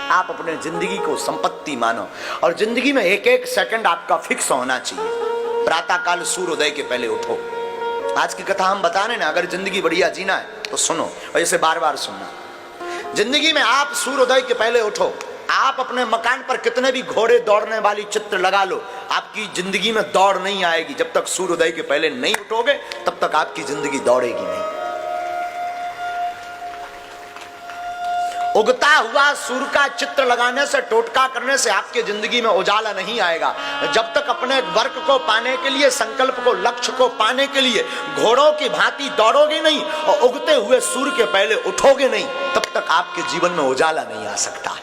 आप अपने जिंदगी को संपत्ति मानो और जिंदगी में एक एक सेकंड आपका फिक्स होना चाहिए। प्रातः काल सूर्योदय के पहले उठो। आज की कथा हम बता रहे ना, अगर जिंदगी बढ़िया जीना है तो सुनो और इसे बार बार सुनना। जिंदगी में आप सूर्योदय के पहले उठो। आप अपने मकान पर कितने भी घोड़े दौड़ने वाली चित्र लगा लो, आपकी जिंदगी में दौड़ नहीं आएगी। जब तक सूर्योदय के पहले नहीं उठोगे तब तक आपकी जिंदगी दौड़ेगी नहीं। उगता हुआ सूर्य का चित्र लगाने से, टोटका करने से आपके जिंदगी में उजाला नहीं आएगा। जब तक अपने वर्क को पाने के लिए, संकल्प को, लक्ष्य को पाने के लिए घोड़ों की भांति दौड़ोगे नहीं और उगते हुए सूर्य के पहले उठोगे नहीं, तब तक आपके जीवन में उजाला नहीं आ सकता है।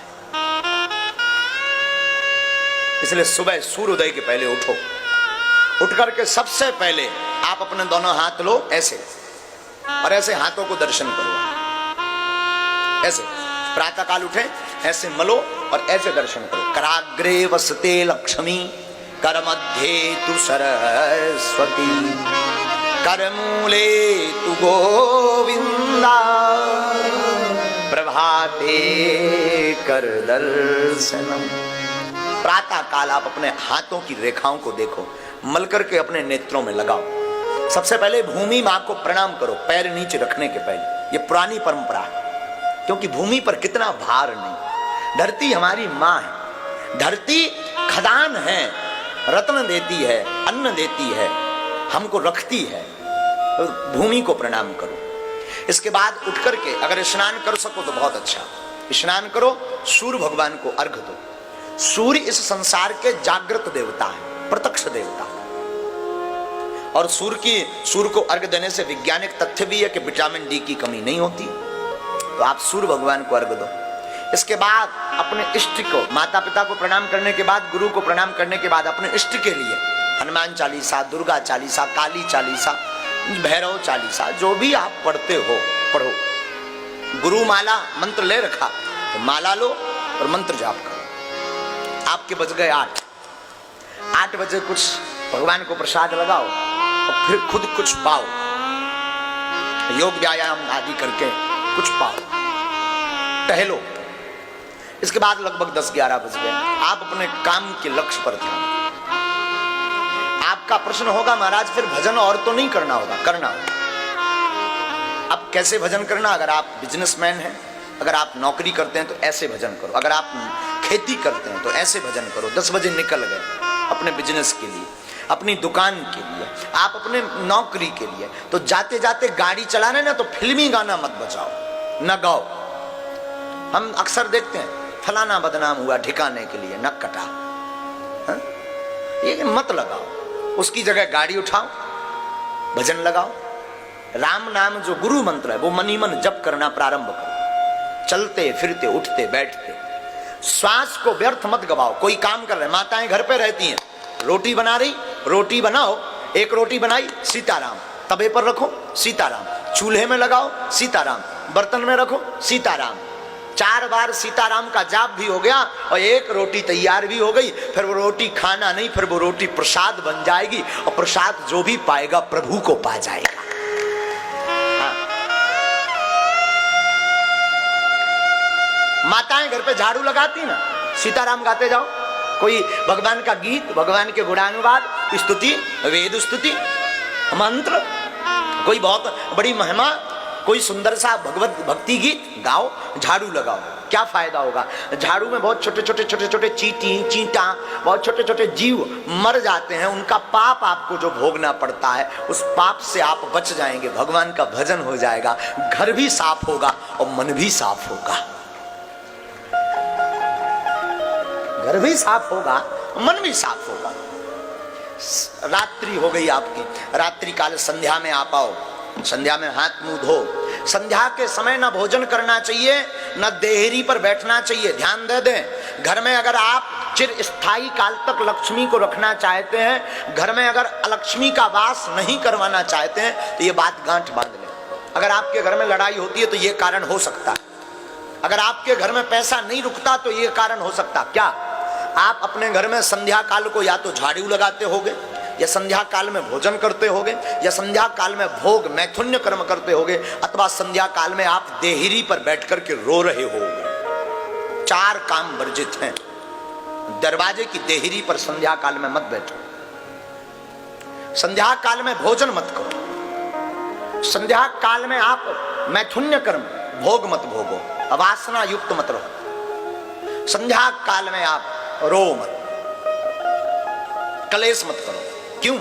इसलिए सुबह सूर्योदय के पहले उठो। उठ करके सबसे पहले आप अपने दोनों हाथ लो ऐसे, और ऐसे हाथों को दर्शन करो। ऐसे प्रातः काल उठे, ऐसे मलो और ऐसे दर्शन करो। कराग्रे वसते लक्ष्मी, कर मध्य तु सरस्वती, कर मूले तु गोविंदा, प्रभाते कर दर्शनम। प्रातः काल आप अपने हाथों की रेखाओं को देखो, मल करके अपने नेत्रों में लगाओ। सबसे पहले भूमि मां को प्रणाम करो, पैर नीचे रखने के पहले। ये पुरानी परंपरा है, क्योंकि भूमि पर कितना भार नहीं। धरती हमारी मां है। धरती खदान है, रत्न देती है, अन्न देती है, हमको रखती है। तो भूमि को प्रणाम करो। इसके बाद उठ करके अगर स्नान कर सको तो बहुत अच्छा, स्नान करो। सूर्य भगवान को अर्घ दो। सूर्य इस संसार के जागृत देवता है, प्रत्यक्ष देवता। और सूर्य को अर्घ देने से वैज्ञानिक तथ्य भी है कि विटामिन डी की कमी नहीं होती। तो आप सूर्य भगवान को अर्घ दो। इसके बाद अपने इष्ट को, माता पिता को प्रणाम करने के बाद, गुरु को प्रणाम करने के बाद अपने इष्ट के लिए हनुमान चालीसा, दुर्गा चालीसा, काली चालीसा, भैरव चालीसा, जो भी आप पढ़ते हो पढ़ो। गुरु माला मंत्र ले रखा तो माला लो और मंत्र जाप करो। आपके बज गए 8 बजे कुछ भगवान को प्रसाद लगाओ और फिर खुद कुछ पाओ। योग व्यायाम आदि करके कुछ पाओ, टहलो। इसके बाद लगभग 10-11 बज गए। आप अपने काम के लक्ष्य पर ध्यान। आपका प्रश्न होगा महाराज फिर भजन और तो नहीं करना होगा? करना होगा। अब कैसे भजन करना? अगर आप बिजनेसमैन हैं, अगर आप नौकरी करते हैं तो ऐसे भजन करो। अगर आप खेती करते हैं तो ऐसे भजन करो। 10 बजे निकल गए अपने बिजनेस के लिए, अपनी दुकान के लिए, आप अपने नौकरी के लिए, तो जाते जाते गाड़ी चला रहे ना तो फिल्मी गाना मत बजाओ, न गाओ। हम अक्सर देखते हैं फलाना बदनाम हुआ ठिकाने के लिए नक कटा, ये मत लगाओ। उसकी जगह गाड़ी उठाओ, भजन लगाओ। राम नाम जो गुरु मंत्र है वो मनी मन जप करना प्रारंभ करो। चलते फिरते उठते बैठते श्वास को व्यर्थ मत गवाओ। कोई काम कर रहे, माताएं घर पे रहती हैं, रोटी बना रही, रोटी बनाओ। एक रोटी बनाई, सीताराम। तवे पर रखो, सीताराम। चूल्हे में लगाओ, सीताराम। बर्तन में रखो, सीताराम। 4 बार सीताराम का जाप भी हो गया और एक रोटी तैयार भी हो गई। फिर वो रोटी खाना नहीं, फिर वो रोटी प्रसाद बन जाएगी और प्रसाद जो भी पाएगा प्रभु को पा जाएगा। माताएं घर पे झाड़ू लगाती ना, सीताराम गाते जाओ। कोई भगवान का गीत, भगवान के गुणानुवाद, स्तुति, वेद स्तुति, मंत्र, कोई बहुत बड़ी महिमा, कोई सुंदर सा भगवत भक्ति गीत गाओ, झाड़ू लगाओ। क्या फायदा होगा? झाड़ू में बहुत छोटे छोटे चींटी, चींटा, बहुत छोटे छोटे जीव मर जाते हैं। उनका पाप आपको जो भोगना पड़ता है, उस पाप से आप बच जाएंगे। भगवान का भजन हो जाएगा, घर भी साफ होगा और मन भी साफ होगा। घर भी साफ होगा, मन भी साफ होगा। रात्रि हो गई आपकी, रात्रि काल संध्या में आप आओ। संध्या में हाथ मुंह धो। संध्या के समय ना भोजन करना चाहिए, ना देहरी पर बैठना चाहिए। ध्यान दे दें, घर में अगर आप चिर स्थायी काल तक लक्ष्मी को रखना चाहते हैं, घर में अगर अलक्ष्मी का वास नहीं करवाना चाहते हैं, तो ये बात गांठ बांध लें। अगर आपके घर में लड़ाई होती है तो ये कारण हो सकता है। अगर आपके घर में पैसा नहीं रुकता तो ये कारण हो सकता। क्या आप अपने घर में संध्या काल को या तो झाड़ू लगाते होगे, या संध्या काल में भोजन करते होगे, या संध्या काल में भोग मैथुन्य कर्म करते होगे, अथवा संध्या काल में आप देहरी पर बैठ करके रो रहे होगे। चार काम वर्जित हैं। दरवाजे की देहरी पर संध्या काल में मत बैठो, संध्या काल में भोजन मत करो, संध्या काल में आप मैथुन्य कर्म भोग मत भोगो, अवासना युक्त मत रहो, संध्या काल में आप रो मत, कलेश मत करो। क्यों?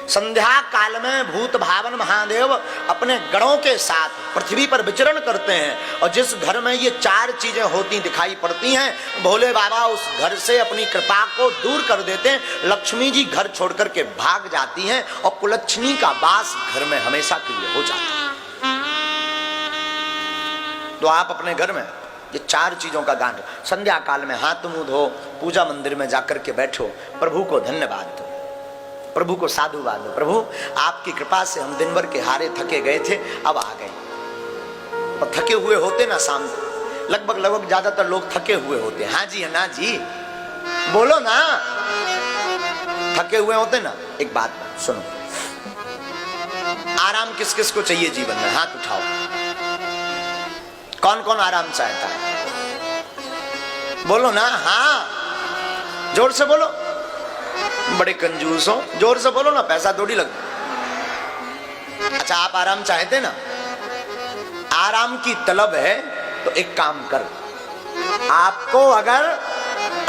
संध्या काल में भूत भावन महादेव अपने गणों के साथ पृथ्वी पर विचरण करते हैं, और जिस घर में ये चार चीजें होती दिखाई पड़ती हैं, भोले बाबा उस घर से अपनी कृपा को दूर कर देते हैं। लक्ष्मी जी घर छोड़ करके भाग जाती हैं और कुलच्छनी का वास घर में हमेशा के लिए हो जाता है। तो आप अपने घर में ये चार चीजों का गान, संध्या काल में हाथ मुंह धो, पूजा मंदिर में जाकर के बैठो, प्रभु को धन्यवाद दो, प्रभु को साधुवाद दो। प्रभु आपकी कृपा से हम दिन भर के हारे थके गए थे, अब आ गए। और थके हुए होते ना शाम को, लगभग ज्यादातर लोग थके हुए होते। हाँ जी, ना जी, बोलो ना, थके हुए होते ना। एक बात सुनो, आराम किस किस को चाहिए जीवन में? हाथ उठाओ, कौन कौन आराम चाहता है? बोलो ना, हाँ, जोर से बोलो। बड़े कंजूस हो, जोर से बोलो ना, पैसा थोड़ी लगता। अच्छा, आप आराम चाहते ना? आराम की तलब है तो एक काम कर, आपको अगर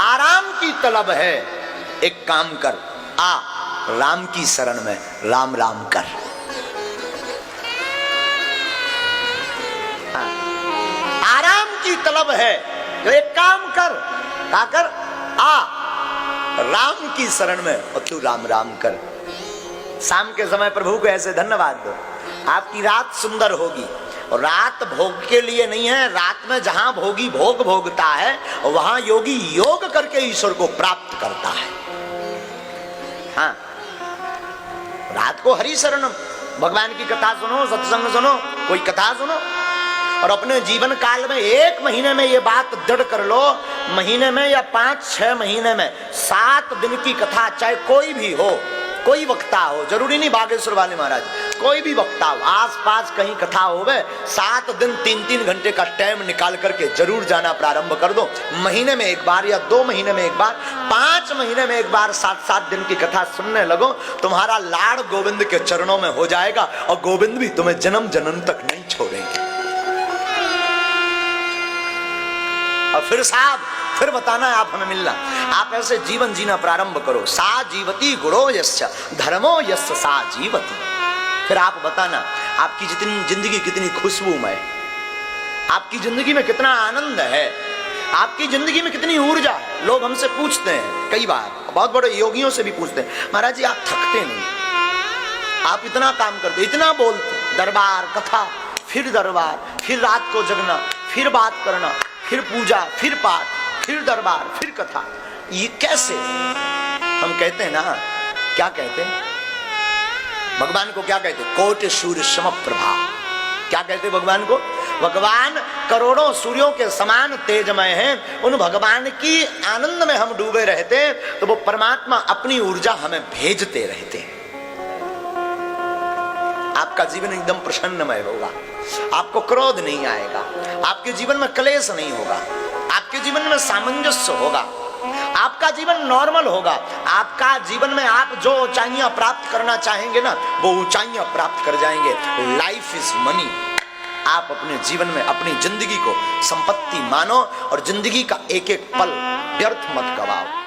आराम की तलब है, एक काम कर, आ राम की शरण में राम राम कर। आराम की तलब है तो एक काम कर, क्या कर? आ राम की शरण में और तू राम राम कर। शाम के समय प्रभु को ऐसे धन्यवाद दो, आपकी रात सुंदर होगी। और रात भोग के लिए नहीं है, रात में जहां भोगी भोग भोगता है वहां योगी योग करके ईश्वर को प्राप्त करता है। हाँ, रात को हरि शरण, भगवान की कथा सुनो, सत्संग सुनो, कोई कथा सुनो, और अपने जीवन काल में एक महीने में ये बात दृढ़ कर लो, महीने में या 5-6 महीने में 7 दिन की कथा, चाहे कोई भी हो, कोई वक्ता हो, जरूरी नहीं बागेश्वर वाले महाराज, कोई भी वक्ता हो, आसपास कहीं कथा होवे, 7 दिन 3-3 घंटे का टाइम निकाल करके जरूर जाना प्रारंभ कर दो। महीने में एक बार या 2 महीने में एक बार, 5 महीने में एक बार 7-7 दिन की कथा सुनने लगो, तुम्हारा लाड़ गोविंद के चरणों में हो जाएगा और गोविंद भी तुम्हें जन्म जन्म तक नहीं छोड़ेंगे। और फिर साहब, फिर बताना है आप हमें मिलना। आप ऐसे जीवन जीना प्रारंभ करो। सा जीवती गुणो यस्य धर्मो यस्य सा जीवती। फिर आप बताना आपकी जितनी जिंदगी कितनी खुशबूमय, आपकी जिंदगी में कितना आनंद है, आपकी जिंदगी में कितनी ऊर्जा है। लोग हमसे पूछते हैं, कई बार बहुत बड़े योगियों से भी पूछते हैं, महाराज जी आप थकते नहीं, आप इतना काम करते, इतना बोलते, दरबार कथा, फिर दरबार, फिर रात को जगना, फिर बात करना, फिर पूजा, फिर पाठ, फिर दरबार, फिर कथा, ये कैसे? हम कहते हैं ना, क्या कहते हैं भगवान को? क्या कहते? कोटि सूर्य सम प्रभा। क्या कहते भगवान को? भगवान करोड़ों सूर्यों के समान तेजमय हैं। उन भगवान की आनंद में हम डूबे रहते तो वो परमात्मा अपनी ऊर्जा हमें भेजते रहते हैं। आपका जीवन एकदम प्रसन्नमय होगा, आपको क्रोध नहीं आएगा, आपके जीवन में क्लेश नहीं होगा, आपके जीवन में सामंजस्य होगा, आपका जीवन नॉर्मल होगा। आपका जीवन में आप जो ऊंचाइयां प्राप्त करना चाहेंगे ना, वो ऊंचाइयां प्राप्त कर जाएंगे। Life is money. आप अपने जीवन में अपनी जिंदगी को संपत्ति मानो और जिंदगी का एक एक पल व्यर्थ मत गवाओ।